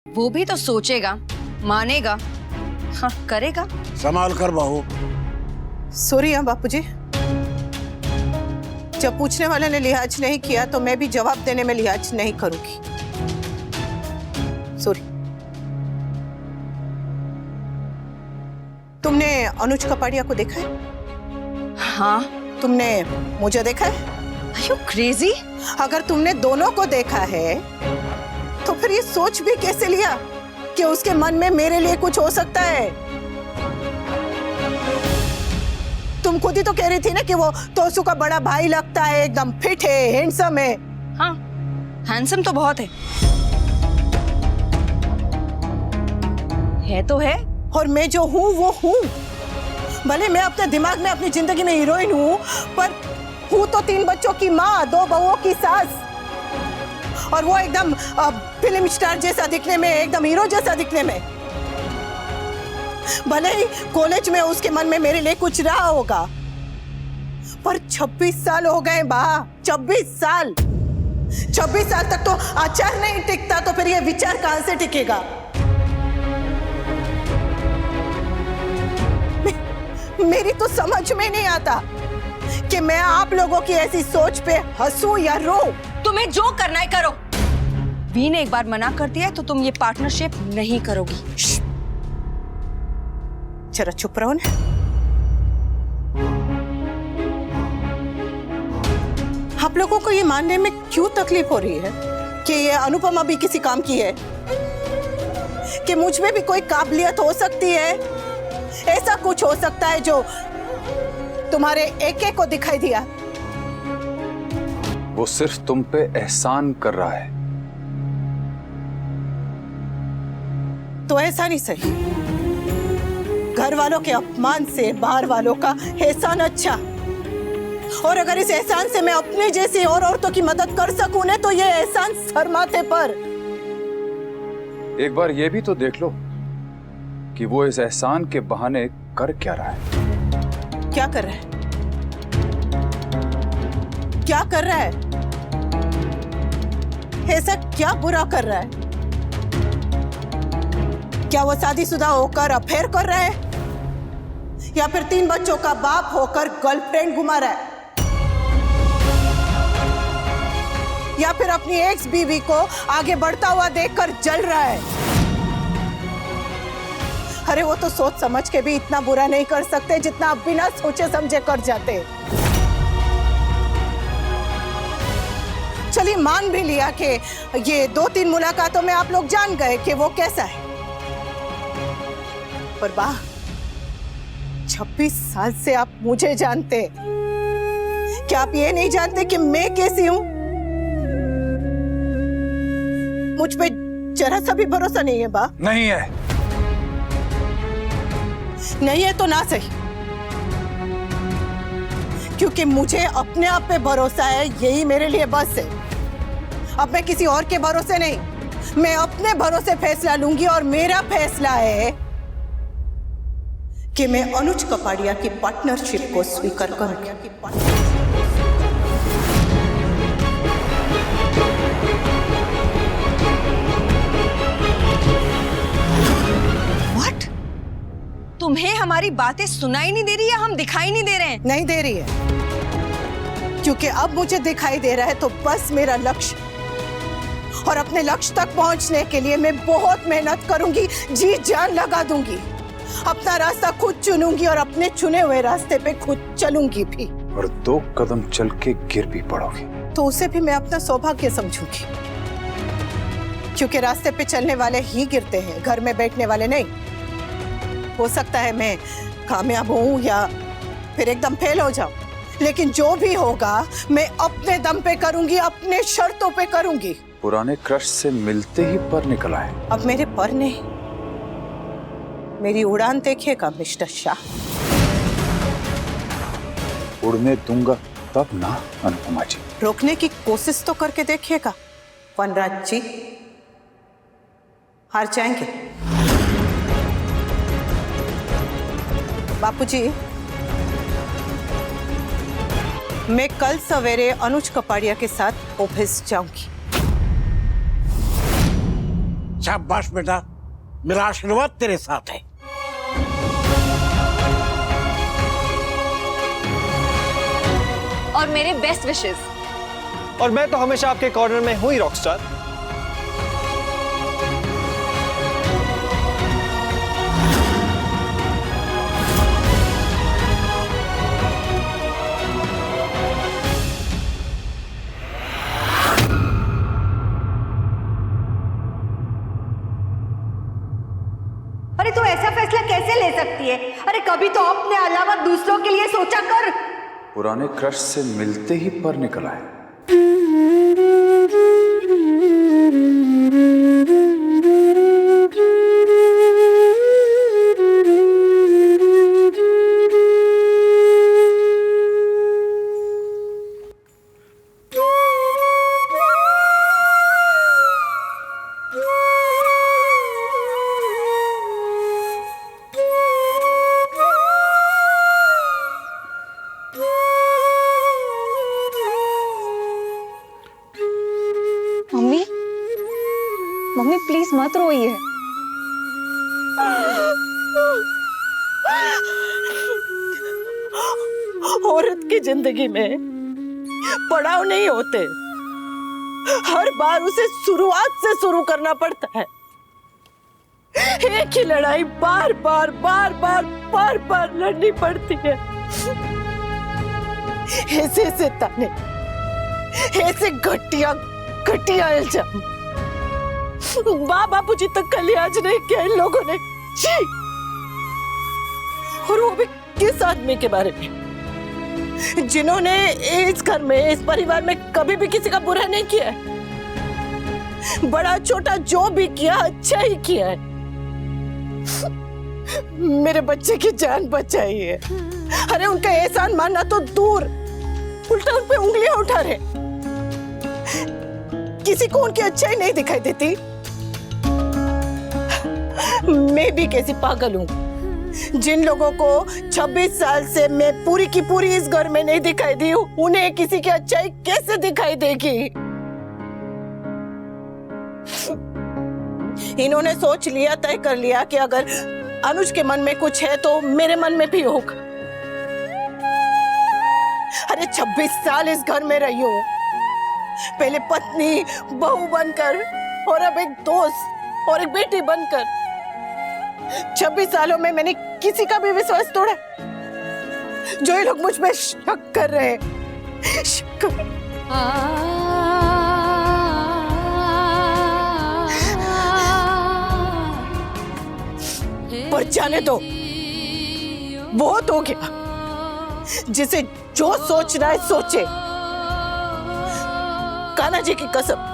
वो भी तो सोचेगा, मानेगा, हाँ करेगा। संभाल कर बहू। सॉरी हाँ बापूजी, जब पूछने वाले ने लिहाज नहीं किया तो मैं भी जवाब देने में लिहाज नहीं करूंगी। सॉरी। तुमने अनुज कपाड़िया को देखा है? हाँ। तुमने मुझे देखा है? Are you crazy? अगर तुमने दोनों को देखा है तो फिर ये सोच भी कैसे लिया कि उसके मन में मेरे लिए कुछ हो सकता है? तुम खुद ही तो कह रही थी ना कि वो तोसू का बड़ा भाई लगता है, एकदम फिट है, हैंडसम है। हाँ, हैंडसम तो बहुत है तो है। और मैं जो हूँ वो हूँ। भले मैं अपने दिमाग में अपनी जिंदगी में हीरोइन हूँ, पर हूँ तो 3 बच्चों की माँ, 2 बहुओं की सास। और वो एकदम फिल्म स्टार जैसा दिखने में, एकदम हीरो जैसा दिखने में। भले ही कॉलेज में उसके मन में मेरे लिए कुछ रहा होगा, पर 26 साल हो गए बा, 26 साल। 26 साल तक तो आचार नहीं टिकता, तो फिर ये विचार कहां से टिकेगा? मेरी तो समझ में नहीं आता कि मैं आप लोगों की ऐसी सोच पे हंसूं या रो। तुम्हें जो करना है करो। वी ने एक बार मना कर दिया है तो तुम ये पार्टनरशिप नहीं करोगी। जरा चुप रहो ना। आप लोगों को ये मानने में क्यों तकलीफ हो रही है कि ये अनुपमा भी किसी काम की है, कि मुझ में भी कोई काबिलियत हो सकती है? ऐसा कुछ हो सकता है जो तुम्हारे एक को दिखाई दिया? वो सिर्फ तुम पे एहसान कर रहा है। तो ऐसा नहीं सही। घर वालों के अपमान से बाहर वालों का एहसान अच्छा। और अगर इस एहसान से मैं अपने जैसी और औरतों की मदद कर सकूं ना, तो ये एहसान सर माथे पर। एक बार ये भी तो देख लो कि वो इस एहसान के बहाने कर क्या रहा है। क्या कर रहा है? क्या कर रहा है? ऐसा क्या बुरा कर रहा है? क्या वो शादीशुदा होकर अफेयर कर रहा है, या फिर 3 बच्चों का बाप होकर गर्लफ्रेंड घुमा रहा है, या फिर अपनी एक्स बीवी को आगे बढ़ता हुआ देखकर जल रहा है? अरे वो तो सोच समझ के भी इतना बुरा नहीं कर सकते जितना आप बिना सोचे समझे कर जाते। चलिए मान भी लिया कि ये 2-3 मुलाकातों में आप लोग जान गए कि वो कैसा है, पर वाह, 26 साल से आप मुझे जानते। क्या आप ये नहीं जानते कि मैं कैसी हूं? मुझ पे जरा सा भी भरोसा नहीं है बा? नहीं है। नहीं है तो ना सही, क्योंकि मुझे अपने आप पे भरोसा है, यही मेरे लिए बस है। अब मैं किसी और के भरोसे नहीं, मैं अपने भरोसे फैसला लूंगी, और मेरा फैसला है कि मैं अनुज कपाड़िया की पार्टनरशिप को स्वीकार करूंगी। What? तुम्हें हमारी बातें सुनाई नहीं दे रही है, हम दिखाई नहीं दे रहे हैं? नहीं दे रही है, क्योंकि अब मुझे दिखाई दे रहा है तो बस मेरा लक्ष्य, और अपने लक्ष्य तक पहुंचने के लिए मैं बहुत मेहनत करूंगी, जी जान लगा दूंगी, अपना रास्ता खुद चुनूंगी और अपने चुने हुए रास्ते पे खुद चलूंगी भी। और 2 कदम चल के गिर भी पड़ोगी तो उसे भी मैं अपना सौभाग्य समझूंगी, क्योंकि रास्ते पे चलने वाले ही गिरते हैं, घर में बैठने वाले नहीं। हो सकता है मैं कामयाब हूं या फिर एकदम फेल हो जाऊं, लेकिन जो भी होगा मैं अपने दम पे करूंगी, अपने शर्तों पे करूंगी। पुराने क्रश से मिलते ही पर निकल आए। अब मेरे पर नहीं, मेरी उड़ान देखिएगा मिस्टर शाह। उड़ने दूंगा तब ना अनुपमा जी। रोकने की कोशिश तो करके देखिएगा, वनराज जी हार जाएंगे। बापूजी, मैं कल सवेरे अनुज कपाड़िया के साथ ऑफिस जाऊंगी। शाबाश बेटा, मेरा आशीर्वाद तेरे साथ है। और मेरे बेस्ट विशेस। और मैं तो हमेशा आपके कॉर्नर में हूं ही रॉकस्टार। अरे तू ऐसा फैसला कैसे ले सकती है? अरे कभी तो अपने अलावा दूसरों के लिए सोचा कर। पुराने क्रश से मिलते ही पर निकल आए। मम्मी, मम्मी प्लीज मत रोइए। औरत की जिंदगी में पड़ाव नहीं होते, हर बार उसे शुरुआत से शुरू करना पड़ता है। एक ही लड़ाई बार बार बार बार बार बार लड़नी पड़ती है। ऐसे ताने, ऐसे घटिया घटिया इल्जाम माँ बापूजी तक का लिहाज नहीं किया इन लोगों ने। छी! और वो भी किस आदमी के बारे में जिन्होंने इस घर में, इस परिवार में कभी भी किसी का बुरा नहीं किया है। बड़ा छोटा जो भी किया अच्छा ही किया है। मेरे बच्चे की जान बचाई है। अरे उनका एहसान मानना तो दूर, उल्टा उन पे उंगलियां उठा रहे। किसी को उनकी अच्छाई नहीं दिखाई देती। मैं भी कैसी पागल हूँ। जिन लोगों को 26 साल से मैं पूरी की पूरी इस घर में नहीं दिखाई दी, उन्हें किसी की अच्छाई कैसे दिखाई देगी? इन्होंने सोच लिया, तय कर लिया कि अगर अनुज के मन में कुछ है तो मेरे मन में भी होगा। अरे 26 साल इस घर में रही हूँ, पहले पत्नी, बहू बनकर और अब एक दोस्त और एक बेटी बनकर। 26 सालों में मैंने किसी का भी विश्वास तोड़ा? जो ये लोग मुझ पे शक कर रहे हैं, शक कर... पर जाने दो, बहुत हो गया। जिसे जो सोचना है सोचे। कान्हा जी की कसम,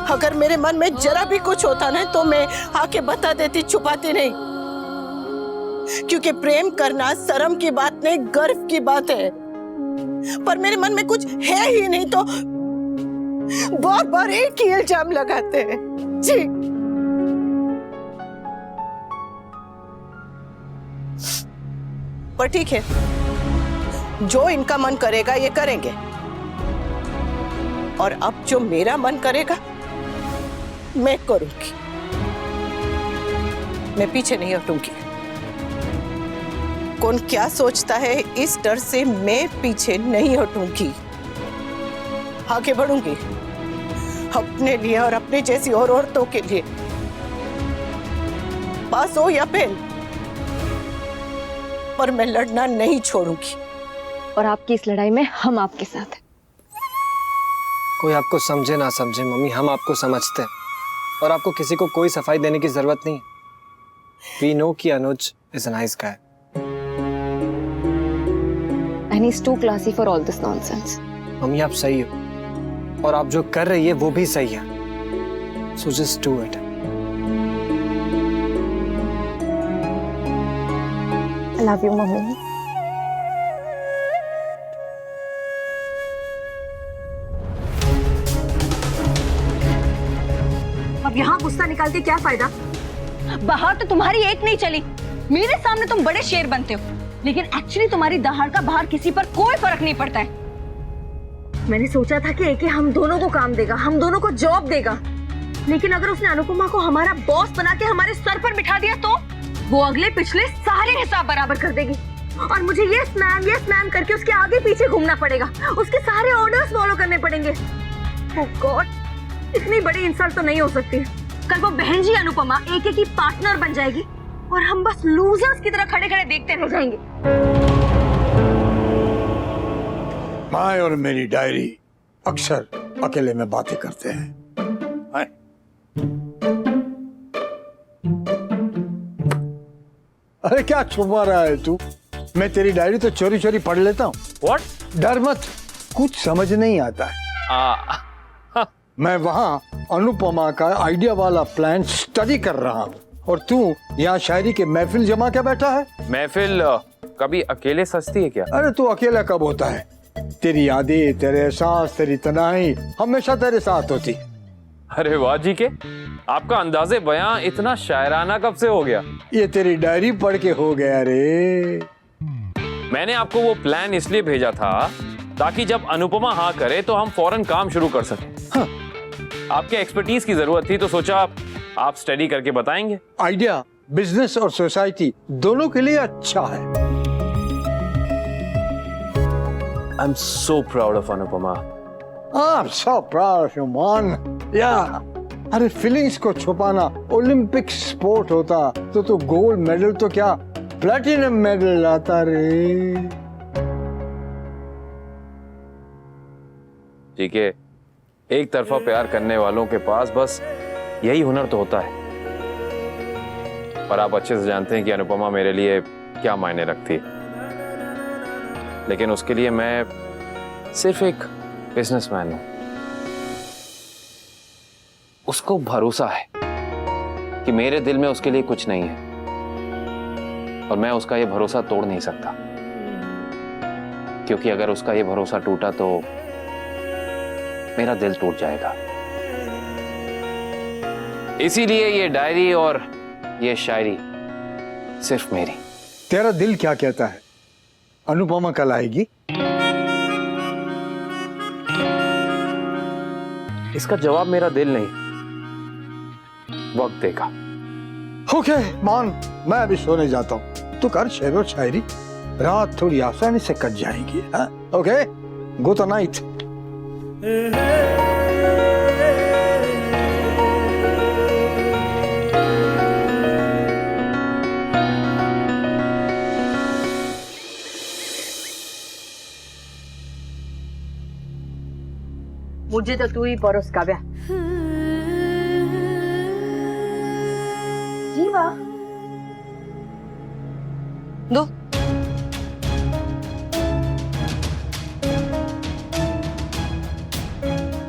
अगर मेरे मन में जरा भी कुछ होता ना तो मैं आके बता देती, छुपाती नहीं। क्योंकि प्रेम करना शर्म की बात नहीं, गर्व की बात है। पर मेरे मन में कुछ है ही नहीं तो बार बार एक ही इल्जाम लगाते हैं। जी पर ठीक है, जो इनका मन करेगा ये करेंगे, और अब जो मेरा मन करेगा मैं करूंगी। मैं पीछे नहीं हटूंगी। कौन क्या सोचता है इस डर से मैं पीछे नहीं हटूंगी। आगे बढ़ूंगी अपने लिए और अपने जैसी और औरतों के लिए। पास हो या फेल, पर मैं लड़ना नहीं छोड़ूंगी। और आपकी इस लड़ाई में हम आपके साथ हैं। कोई आपको समझे ना समझे मम्मी, हम आपको समझते हैं और आपको किसी को कोई सफाई देने की जरूरत नहीं है। We know कि अनुज is a nice guy. And he's too classy for all this nonsense. Mummy आप सही हो और आप जो कर रही है वो भी सही है। So just do it. I love you, mummy. अब यहाँ गुस्सा निकाल के क्या फायदा? बाहर तो तुम्हारी एक नहीं चली। मेरे सामने तुम बड़े शेर बनते हो, लेकिन एक्चुअली तुम्हारी दहाड़ का बाहर किसी पर कोई फर्क नहीं पड़ता है। मैंने सोचा था कि एके हम दोनों को काम देगा, हम दोनों को जॉब देगा, लेकिन अगर उसने अनुपमा को हमारा बॉस बना के हमारे सर पर बिठा दिया तो वो अगले पिछले सारे हिसाब बराबर कर देगी और मुझे यस मैम करके उसके आगे पीछे घूमना पड़ेगा, उसके सारे ऑर्डर्स फॉलो करने पड़ेंगे। ओह गॉड, इतनी बड़ी इंसल्ट तो नहीं हो सकती। कल वो बहन जी अनुपमा एक की पार्टनर बन जाएगी और हम बस लूजर्स की तरह खड़े खड़े देखते रह जाएंगे। माँ और मेरी डायरी अक्सर अकेले में बातें करते हैं। अरे क्या छुपा रहा है तू? मैं तेरी डायरी तो चोरी चोरी पढ़ लेता हूँ। What? डर मत, कुछ समझ नहीं आता है। मैं वहाँ अनुपमा का आइडिया वाला प्लान स्टडी कर रहा हूँ और तू यहाँ शायरी के महफिल जमा के बैठा है। महफिल कभी अकेले सजती है क्या? अरे तू अकेला कब होता है? तेरी यादें, तेरे एहसास, तेरी तन्हाई हमेशा तेरे साथ होती। अरे वाह जी के, आपका अंदाजे बयां इतना शायराना कब से हो गया? ये तेरी डायरी पढ़ के हो गया रे। मैंने आपको वो प्लान इसलिए भेजा था ताकि जब अनुपमा हाँ करे तो हम फौरन काम शुरू कर सकें। हाँ। आपके एक्सपर्टीज की जरूरत थी तो सोचा आप स्टडी करके बताएंगे। आइडिया बिजनेस और सोसाइटी दोनों के लिए अच्छा है। I am so proud of Anupama. I'm so proud of you, man. Yeah. अरे फीलिंग्स को छुपाना ओलंपिक स्पोर्ट होता तो गोल्ड मेडल तो क्या प्लेटिनम मेडल लाता रे। ठीक है, एक तरफा प्यार करने वालों के पास बस यही हुनर तो होता है। पर आप अच्छे से जानते हैं कि अनुपमा मेरे लिए क्या मायने रखती है। लेकिन उसके लिए मैं सिर्फ एक बिजनेसमैन हूं। उसको भरोसा है कि मेरे दिल में उसके लिए कुछ नहीं है और मैं उसका ये भरोसा तोड़ नहीं सकता, क्योंकि अगर उसका ये भरोसा टूटा तो मेरा दिल टूट जाएगा। इसीलिए ये डायरी और ये शायरी सिर्फ मेरी। तेरा दिल क्या कहता है? अनुपमा कल आएगी? इसका जवाब मेरा दिल नहीं, वक्त देगा। ओके मान, मैं अभी सोने जाता हूँ। तू कर शेर और शायरी, रात थोड़ी आसानी से कट जाएगी। Okay, good night. मुझे तो तू ही परोस काव्या। जीवा दो।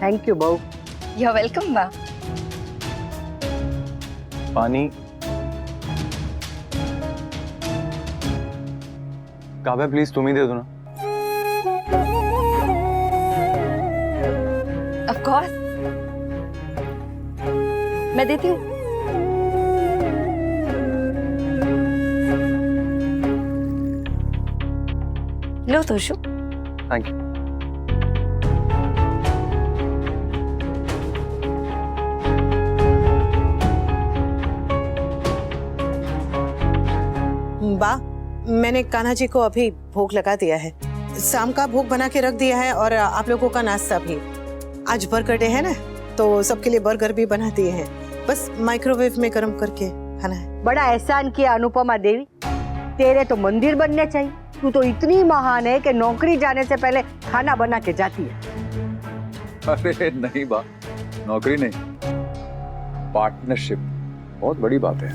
थैंक यू बहू। यू आर वेलकम बा। पानी। काव्या प्लीज तुम ही दे दो ना। ऑफ कोर्स, मैं देती हूँ। लो तोशु। Thank you. बा, मैंने कान्हा जी को अभी भोग लगा दिया है। शाम का भोग बना के रख दिया है और आप लोगों का नाश्ता भी। आज बर्गर डे है ना, तो सबके लिए बर्गर भी बना दिए हैं। बस माइक्रोवेव में गर्म करके खाना है। बड़ा एहसान किया अनुपमा देवी, तेरे तो मंदिर बनने चाहिए। तू तो इतनी महान है कि नौकरी जाने से पहले खाना बना के जाती है। अरे नहीं बा, नौकरी नहीं, पार्टनरशिप बहुत बड़ी बात है।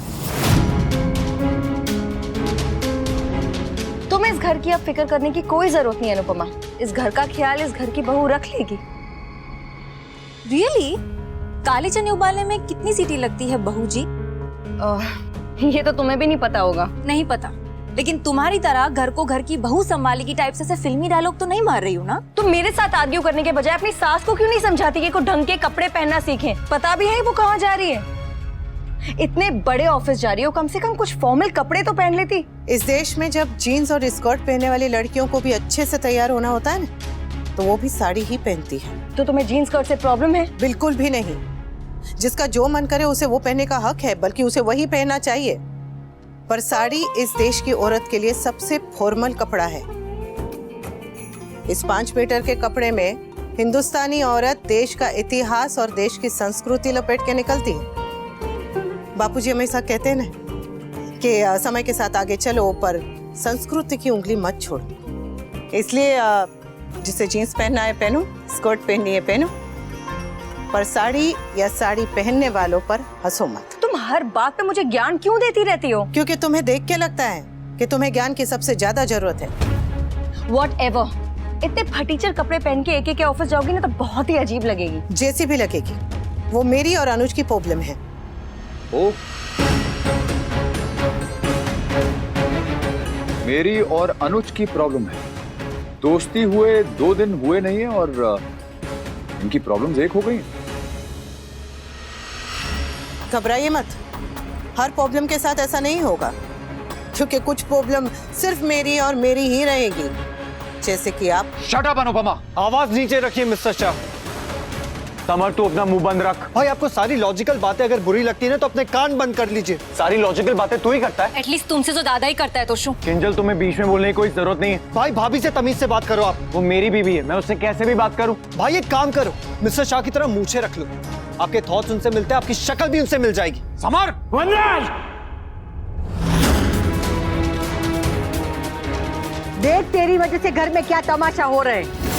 तुम्हें इस घर की अब फिक्र करने की कोई जरूरत नहीं अनुपमा। इस घर का ख्याल इस घर की बहू रख लेगी। रियली? काले चने उबालने में कितनी सीटी लगती है बहू जी? ये तो तुम्हें भी नहीं पता होगा। नहीं पता, लेकिन तुम्हारी तरह घर को घर की बहू संभालेगी टाइप से फिल्मी डायलॉग तो नहीं मार रही हो ना? तुम मेरे साथ आर्ग्यू करने के बजाय अपनी सास को क्यों नहीं समझाती कि को ढंग के कपड़े पहनना सीखें? पता भी है वो कहाँ जा रही है। इतने बड़े ऑफिस जा रही हो, कम से कम कुछ फॉर्मल कपड़े तो पहन लेती। इस देश में जब जीन्स और स्कर्ट पहनने वाली लड़कियों को भी अच्छे से तैयार होना होता है ना, तो वो भी साड़ी ही पहनती है। तो तुम्हें जीन्स स्कर्ट से प्रॉब्लम है? बिल्कुल भी नहीं। जिसका जो मन करे उसे वो पहनने का हक है, बल्कि उसे वही पहनना चाहिए। पर साड़ी इस देश की औरत के लिए सबसे फॉर्मल कपड़ा है। इस 5 मीटर के कपड़े में हिंदुस्तानी औरत देश का इतिहास और देश की संस्कृति लपेट के निकलती है। बापूजी हमेशा कहते हैं ना कि समय के साथ आगे चलो, पर संस्कृति की उंगली मत छोड़ो। इसलिए जिसे जीन्स पहनना है पहनो, स्कर्ट पहननी है पहनो, पर साड़ी या साड़ी पहनने वालों पर हंसो मत। तुम हर बात पे मुझे ज्ञान क्यों देती रहती हो? क्योंकि तुम्हें देख के लगता है कि तुम्हें ज्ञान की सबसे ज्यादा जरूरत है। Whatever. इतने फटीचर कपड़े पहन के एक ऑफिस जाओगी ना तो बहुत ही अजीब लगेगी। जैसी भी लगेगी, वो मेरी और अनुज की प्रॉब्लम है। ओ, मेरी और अनुज की प्रॉब्लम है। दोस्ती हुए 2 दिन हुए नहीं है और इनकी प्रॉब्लम्स एक हो गई। घबराइए मत, हर प्रॉब्लम के साथ ऐसा नहीं होगा, क्योंकि कुछ प्रॉब्लम सिर्फ मेरी और मेरी ही रहेगी, जैसे कि आप। Shut up Anupama. आवाज नीचे रखिए मिस्टर शाह। समर, तू अपना मुंह बंद रख। भाई आपको सारी लॉजिकल बातें अगर बुरी लगती है ना तो अपने कान बंद कर लीजिए। सारी लॉजिकल बातें तू ही करता है। एटलीस्ट तुमसे तो दादा ही करता है तोशु। किंजल, तुम्हें बीच में बोलने की कोई जरूरत नहीं है। भाई भाभी से तमीज से बात करो आप। वो मेरी बीवी है, मैं उससे कैसे भी बात करूं। भाई एक काम करो, मिस्टर शाह की तरह मूछे रख लो। आपके थॉट्स उनसे मिलते हैं, आपकी शक्ल भी उनसे मिल जाएगी। समर, देख तेरी वजह से घर में क्या तमाशा हो रहा है।